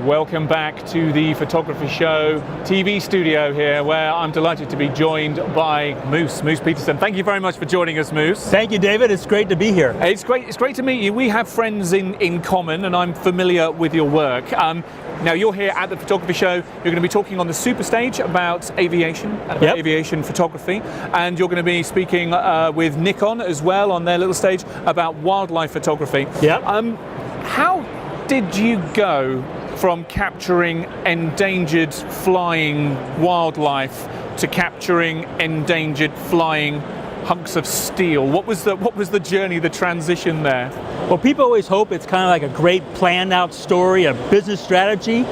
Welcome back to the Photography Show TV studio here, where I'm delighted to be joined by Moose Peterson. Thank you very much for joining us, Moose. Thank you, David. It's great to be here. It's great to meet you. We have friends in common, and I'm familiar with your work. Now, you're here at the Photography Show. You're going to be talking on the super stage about aviation, aviation photography, and you're going to be speaking with Nikon as well on their little stage about wildlife photography. Yep. How did you go from capturing endangered flying wildlife to capturing endangered flying hunks of steel? What was the journey, the transition there? Well, people always hope it's kind of like a great planned out story, a business strategy.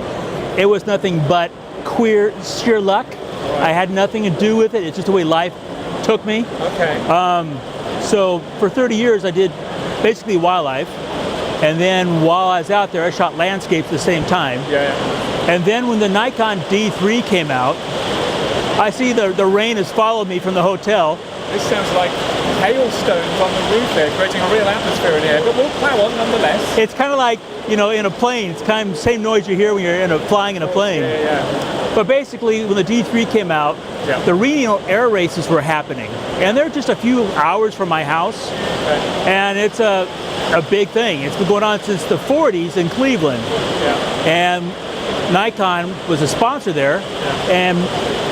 It was nothing but sheer luck. I had nothing to do with it. It's just the way life took me. Okay. So for 30 years I did basically wildlife. And then while I was out there, I shot landscapes at the same time. Yeah. And then when the Nikon D3 came out, I see the rain has followed me from the hotel. This sounds like hailstones on the roof here, creating a real atmosphere in here, but we'll plow on nonetheless. It's kind of like, in a plane. It's kind of the same noise you hear when you're flying in a plane. Yeah. But basically, when the D3 came out, the regional air races were happening. And they're just a few hours from my house. Okay. And it's a big thing. It's been going on since the 40s in Cleveland. Yeah. And Nikon was a sponsor there. And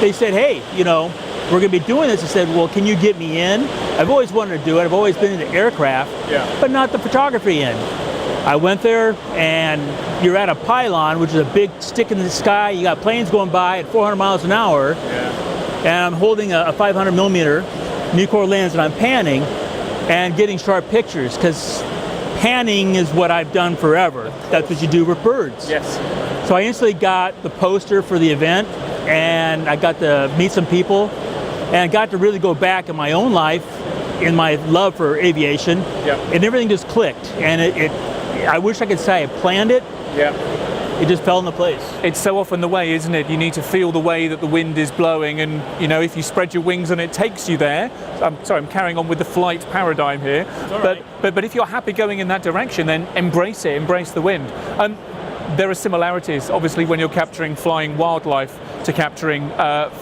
they said, hey, we're going to be doing this. I said, well, can you get me in? I've always wanted to do it. I've always been into aircraft, but not the photography end. I went there, and you're at a pylon, which is a big stick in the sky. You got planes going by at 400 miles an hour, and I'm holding a 500 millimeter Nikkor lens, and I'm panning and getting sharp pictures, because panning is what I've done forever. That's what you do with birds. Yes. So I instantly got the poster for the event, and I got to meet some people, and I got to really go back in my own life, in my love for aviation, and everything just clicked. And I wish I could say I planned it. It just fell into place. It's so often the way, isn't it? You need to feel the way that the wind is blowing, and if you spread your wings and it takes you there. I'm sorry, I'm carrying on with the flight paradigm here. But if you're happy going in that direction, then embrace it, embrace the wind. There are similarities, obviously, when you're capturing flying wildlife to capturing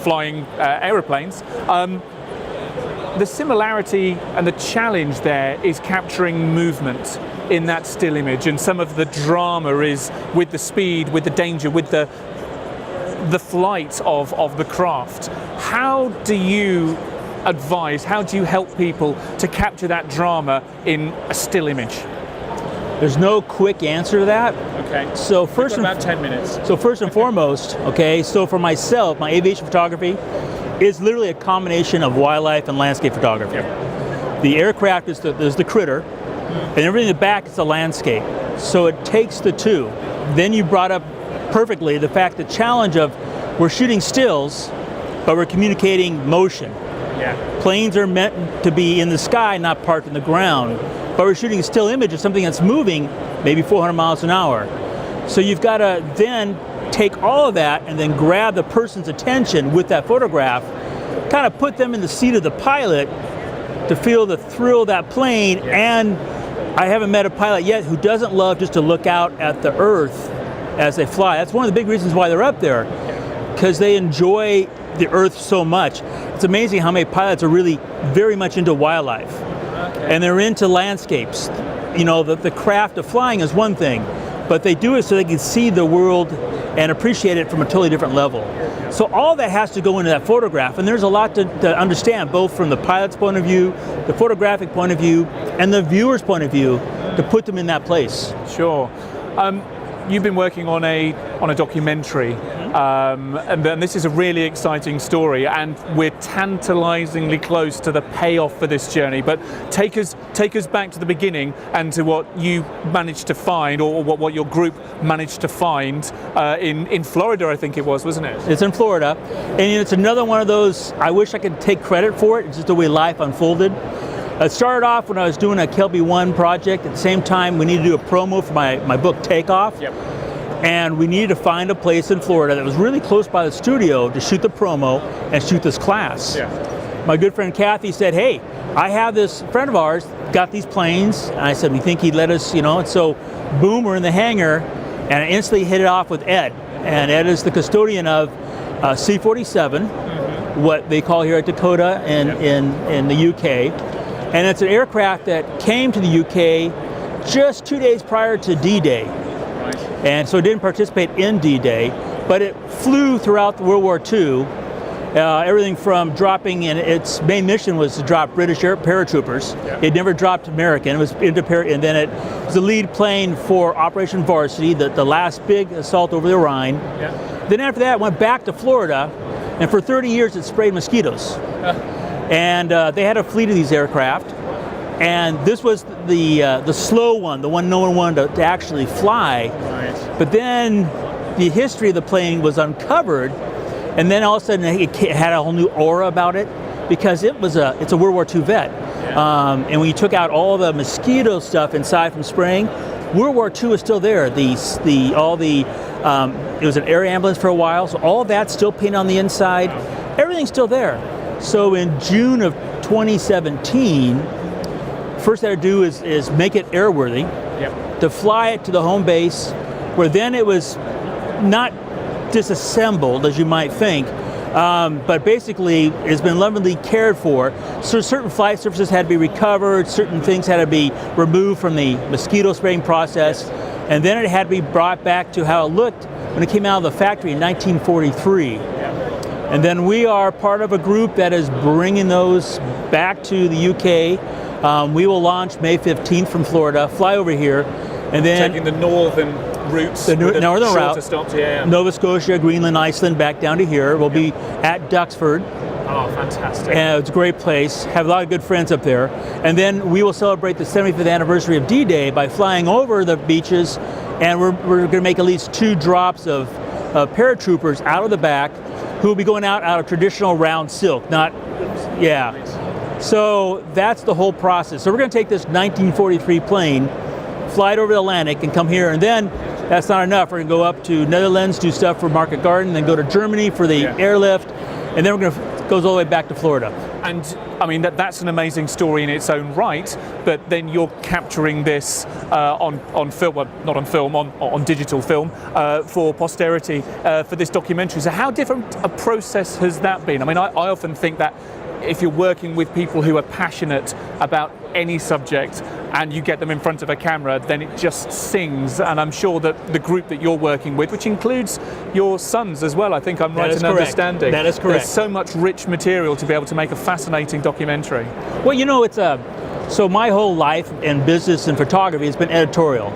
flying aeroplanes. The similarity and the challenge there is capturing movement in that still image, and some of the drama is with the speed, with the danger, with the flight of the craft. How do you advise, how do you help people to capture that drama in a still image? There's no quick answer to that. Okay. So first, about 10 minutes. So first and foremost, so for myself, my aviation photography is literally a combination of wildlife and landscape photography. The aircraft is the critter, and everything in the back is the landscape. So it takes the two. Then you brought up perfectly the challenge of we're shooting stills, but we're communicating motion. Planes are meant to be in the sky, not parked in the ground. But we're shooting a still image of something that's moving maybe 400 miles an hour. So you've got to then take all of that and then grab the person's attention with that photograph, kind of put them in the seat of the pilot to feel the thrill of that plane. And I haven't met a pilot yet who doesn't love just to look out at the earth as they fly. That's one of the big reasons why they're up there, because they enjoy the earth so much. It's amazing how many pilots are really very much into wildlife. And they're into landscapes. The craft of flying is one thing, but they do it so they can see the world and appreciate it from a totally different level. So all that has to go into that photograph, and there's a lot to understand, both from the pilot's point of view, the photographic point of view, and the viewer's point of view, to put them in that place. Sure. You've been working on a documentary, and this is a really exciting story, and we're tantalizingly close to the payoff for this journey. But take us back to the beginning and to what you managed to find, or what your group managed to find in Florida, I think it was, wasn't it? It's in Florida, and it's another one of those, I wish I could take credit for it. It's just the way life unfolded. It started off when I was doing a Kelby 1 project. At the same time, we needed to do a promo for my book, Takeoff. And we needed to find a place in Florida that was really close by the studio to shoot the promo and shoot this class. My good friend Kathy said, hey, I have this friend of ours, got these planes. And I said, we think he'd let us, and so boom, we're in the hangar. And I instantly hit it off with Ed. And Ed is the custodian of C-47, what they call here at Dakota in the UK. And it's an aircraft that came to the UK just 2 days prior to D-Day. Right. And so it didn't participate in D-Day, but it flew throughout World War II. Everything from dropping, and its main mission was to drop British paratroopers. Yeah. It never dropped American. It was and then it was the lead plane for Operation Varsity, the last big assault over the Rhine. Yeah. Then after that, it went back to Florida, and for 30 years it sprayed mosquitoes. And they had a fleet of these aircraft, and this was the slow one, the one no one wanted to actually fly. Right. But then the history of the plane was uncovered. And then all of a sudden it had a whole new aura about it because it's a World War II vet. Yeah. And when you took out all the mosquito stuff inside from spraying, World War II is still there. It was an air ambulance for a while, so all that's still painted on the inside. Everything's still there. So in June of 2017, first thing I do is make it airworthy, to fly it to the home base, where then it was not disassembled, as you might think, but basically it's been lovingly cared for. So certain flight surfaces had to be recovered, certain things had to be removed from the mosquito spraying process, and then it had to be brought back to how it looked when it came out of the factory in 1943. And then we are part of a group that is bringing those back to the UK. We will launch May 15th from Florida, fly over here, and then taking the northern routes, the northern route, stops, Nova Scotia, Greenland, Iceland, back down to here. We'll be at Duxford. Oh, fantastic. And it's a great place. Have a lot of good friends up there. And then we will celebrate the 75th anniversary of D-Day by flying over the beaches, and we're going to make at least 2 drops of paratroopers out of the back who will be going out of traditional round silk, So that's the whole process. So we're going to take this 1943 plane, fly it over the Atlantic, and come here, and then that's not enough. We're going to go up to Netherlands, do stuff for Market Garden, then go to Germany for the airlift, and then we're going to go all the way back to Florida. And I mean, that's an amazing story in its own right, but then you're capturing this on film, well, not on film, on digital film, for posterity, for this documentary. So how different a process has that been? I mean, I often think that if you're working with people who are passionate about any subject and you get them in front of a camera, then it just sings. And I'm sure that the group that you're working with, which includes your sons as well, I think I'm right in understanding. That is correct. There's so much rich material to be able to make a fascinating documentary. Well, you know, so my whole life and business and photography has been editorial,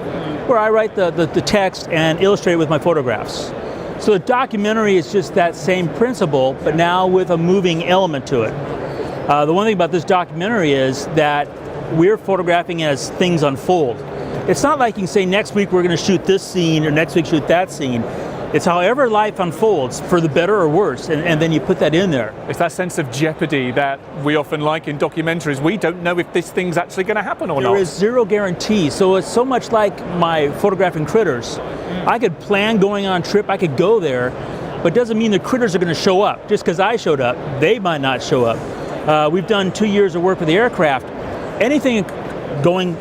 where I write the text and illustrate with my photographs. So the documentary is just that same principle, but now with a moving element to it. The one thing about this documentary is that we're photographing as things unfold. It's not like you can say next week we're going to shoot this scene or next week shoot that scene. It's however life unfolds, for the better or worse, and then you put that in there. It's that sense of jeopardy that we often like in documentaries. We don't know if this thing's actually going to happen or not. There is zero guarantee, so it's so much like my photographing critters. I could plan going on a trip, I could go there, but it doesn't mean the critters are going to show up. Just because I showed up, they might not show up. We've done 2 years of work with the aircraft. Anything going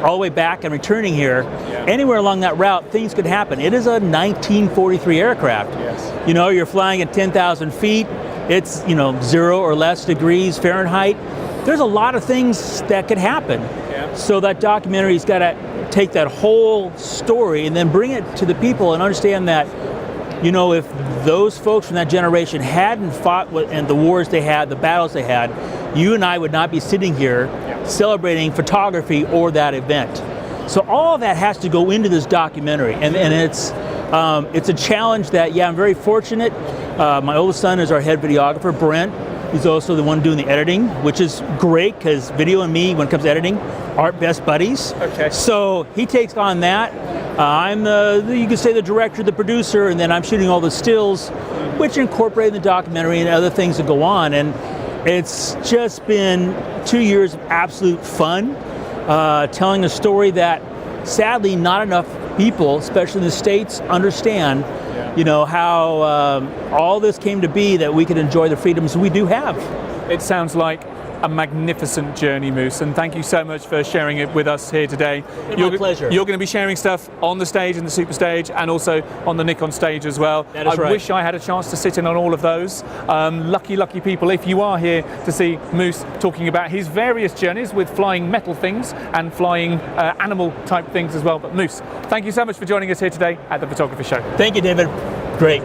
all the way back and returning here, anywhere along that route, things could happen. It is a 1943 aircraft. Yes. You know, you're flying at 10,000 feet. It's, 0 or less degrees Fahrenheit. There's a lot of things that could happen. Yeah. So that documentary's got to take that whole story and then bring it to the people and understand that, if those folks from that generation hadn't fought in the wars they had, the battles they had, you and I would not be sitting here celebrating photography or that event. So all of that has to go into this documentary, and it's a challenge that, I'm very fortunate. My oldest son is our head videographer, Brent. He's also the one doing the editing, which is great because video and me, when it comes to editing, aren't best buddies. Okay. So he takes on that. I'm you could say the director, the producer, and then I'm shooting all the stills, which incorporate in the documentary and other things that go on. And it's just been 2 years of absolute fun, telling a story that sadly not enough people, especially in the States, understand. How all this came to be, that we can enjoy the freedoms we do have. It sounds like a magnificent journey, Moose, and thank you so much for sharing it with us here today. My pleasure. You're going to be sharing stuff on the stage, in the Super Stage, and also on the Nikon stage as well. That is I right. wish I had a chance to sit in on all of those. Lucky people, if you are here to see Moose talking about his various journeys with flying metal things and flying animal type things as well. But Moose, thank you so much for joining us here today at the Photography Show. Thank you, David. Great.